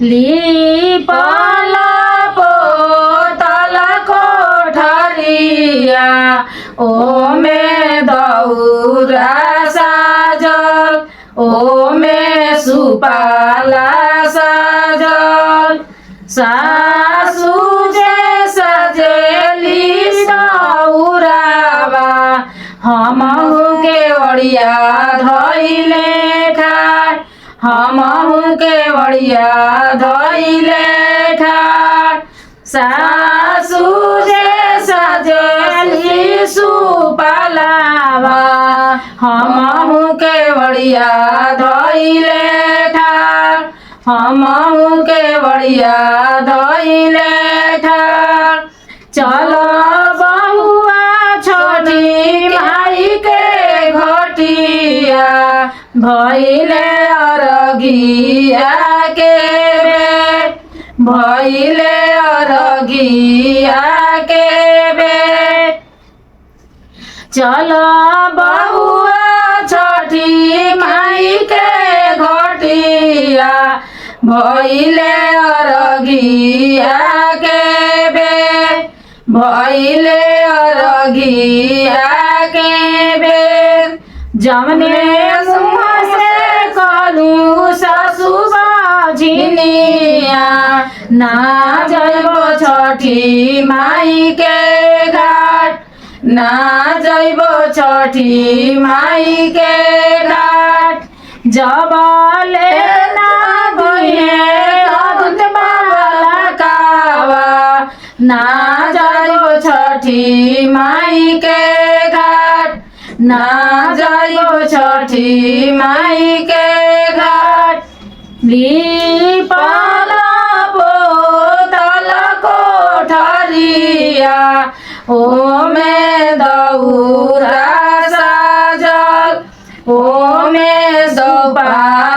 लिपल पोतल कोठरिया ओमे दौरा साजल ओमे सुपाला साजल सासु जे सजेली दौरावा हमहु के ओड़िया धइले ठार हमहु के ओड़िया धइले ठार सासु जे सजेली सुपालावा हमहु के ओड़िया धइले ठार हमहु के ओड़िया धइले ठार चलो बहुआ छोटी माई के घटिया भइले अरगिया के बेट भइले अरगिया के बेट चलो बहुआ छोटी माई के घटिया भइले अरगिया के बेट भइले अरगिया के बेट जमने मुँह से कलू सासु बाझिनिया ना जइबो छठी माई के घाट ना जइबो छठी माई के घाट जबले ना गइहे अदुत बाला कावा ना जइबो छठी माई के घाट ना जइबो छठी माई के घाट लिपल पोतल कोठरिया ओमे दौरा साजल ओमे सुपाला